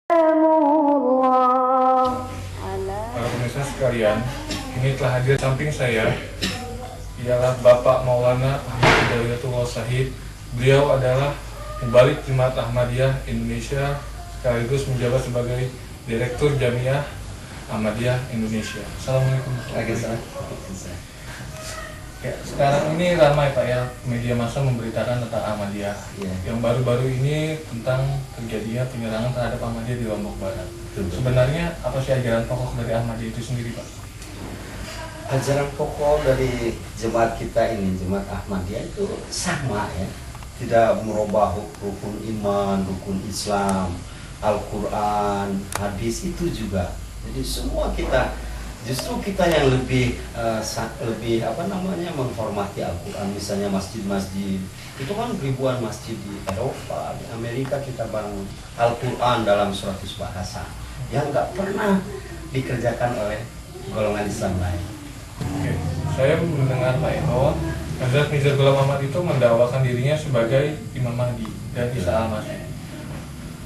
Para pemirsa sekalian, ini telah hadir samping saya ialah Bapak Maulana Ahmad Hidayatullah Shahid. Beliau adalah Mubalik Jemaat Ahmadiyah Indonesia sekaligus menjabat sebagai Direktur Jamiah Ahmadiyah Indonesia. Assalamualaikum warahmatullahi wabarakatuh. Ya, sekarang ini ramai Pak ya, media massa memberitakan tentang Ahmadiyah. Yang baru-baru ini tentang terjadinya penyerangan terhadap Ahmadiyah di Lombok Barat. Sebenarnya apa sih ajaran pokok dari Ahmadiyah itu sendiri Pak? Ajaran pokok dari jemaat kita ini, jemaat Ahmadiyah itu sama ya, tidak merubah rukun iman, rukun Islam, Al-Quran, hadis itu juga. Jadi semua kita, justru kita yang lebih menghormati Al-Quran. Misalnya masjid-masjid itu kan ribuan masjid di Eropa, di Amerika kita bangun Al-Quran dalam 100 bahasa yang nggak pernah dikerjakan oleh golongan Islam lain. Oke. Saya mendengar Pak bahwa Hazrat Mirza Ghulam Ahmad itu mendakwakan dirinya sebagai Imam Mahdi dan Isa al-Masih.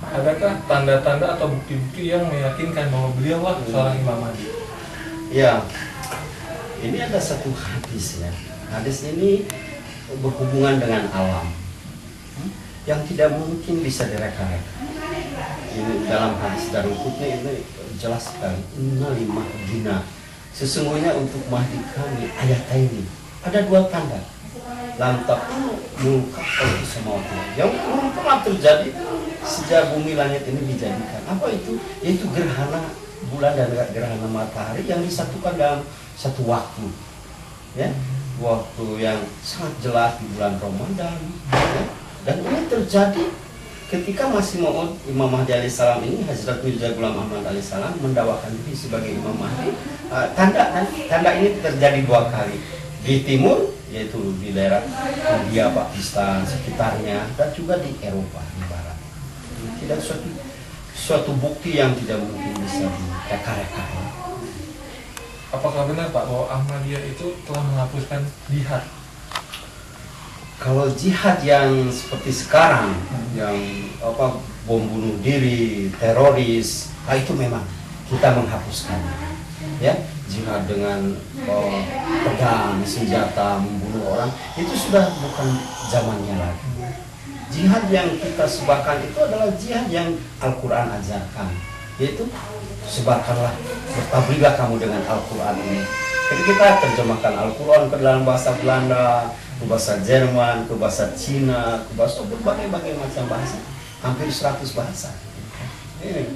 Adakah tanda-tanda atau bukti-bukti yang meyakinkan bahwa beliau lah seorang Imam Mahdi? Ya, ini ada satu hadis ya. Hadis ini berhubungan dengan alam yang tidak mungkin bisa direka-reka. Ini dalam hadis Darul Qutni ini jelas sekali. Inna lima dina. Sesungguhnya untuk Mahdi kami ayat ini ada dua tanda. Lantak mulka itu sama yang belum pernah terjadi sejak bumi langit ini dijadikan. Apa itu? Yaitu gerhana bulan dan gerhana matahari yang disatukan dalam satu waktu, ya, waktu yang sangat jelas di bulan Ramadan, ya. Dan ini terjadi ketika masih Maud Imam Mahdi alaihissalam ini, Hazrat Mirza Ghulam Ahmad alaihissalam mendakwakan diri sebagai Imam Mahdi. Tanda ini terjadi dua kali di timur, yaitu di daerah India, Pakistan, sekitarnya, dan juga di Eropa, di barat. Tidak suatu bukti yang tidak mungkin bisa direka-reka. Apakah benar Pak bahwa Ahmadiyah itu telah menghapuskan jihad? Kalau jihad yang seperti sekarang, yang bom bunuh diri, teroris, itu memang kita menghapuskan. Ya, jihad dengan pedang, senjata, membunuh orang, itu sudah bukan zamannya lagi. Jihad yang kita sebarkan itu adalah jihad yang Al-Quran ajarkan, yaitu sebarkanlah, bertabriklah kamu dengan Al-Quran ini. Jadi kita terjemahkan Al-Quran ke dalam bahasa Belanda, ke bahasa Jerman, ke bahasa Cina, ke bahasa berbagai macam bahasa, hampir 100 bahasa. Ini.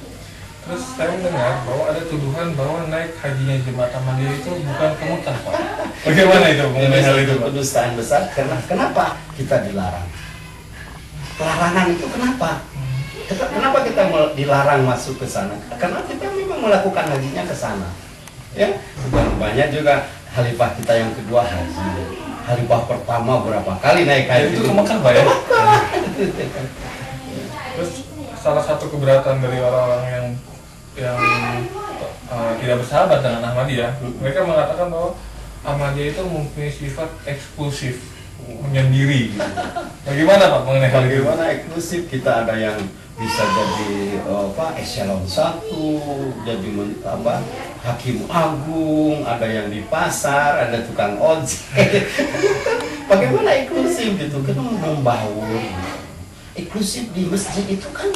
Terus saya mendengar bahwa ada tuduhan bahwa naik hajinya jemaat Ahmadiyah itu bukan ke Mekah Pak. Bagaimana itu mengenai hal itu Pak? Kedustaan besar. Kenapa kita dilarang? Pelarangan itu kenapa? Kenapa kita dilarang masuk ke sana? Karena kita memang melakukan hajinya ke sana. Ya, banyak juga khalifah kita yang kedua haji. Khalifah pertama berapa kali naik haji? Itu ke Mekah Pak ya? Terus salah satu keberatan dari orang-orang yang tidak bersahabat dengan Ahmadiyah, mereka mengatakan bahwa Ahmadiyah itu mempunyai sifat eksklusif, menyendiri. Gitu. Bagaimana Pak mengenai hal itu? Bagaimana eksklusif? Kita ada yang bisa jadi eselon 1, jadi hakim agung, ada yang di pasar, ada tukang ojek. Bagaimana eksklusif gitu? Kita membaur. Eksklusif di masjid itu kan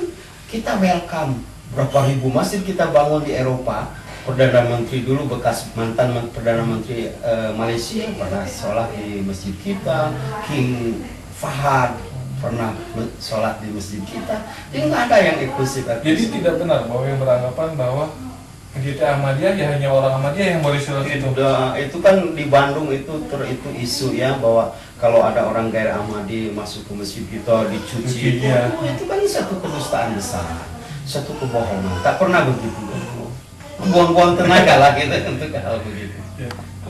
kita welcome. Berapa ribu masjid kita bangun di Eropa. Perdana Menteri dulu, mantan Perdana Menteri Malaysia pernah sholat di masjid kita. King Fahad pernah sholat di masjid kita. Jadi nggak ada yang eksklusif. Jadi tidak benar bahwa yang beranggapan bahwa kita Ahmadiyah ya hanya orang Ahmadiyah yang boleh sholat itu. Itu kan di Bandung itu isu ya, bahwa kalau ada orang gairah Ahmadi masuk ke masjid kita dicuci. Itu kan satu kedustaan besar, satu kebohongan. Tak pernah begitu. Buang-buang tenaga lah kita untuk hal begitu.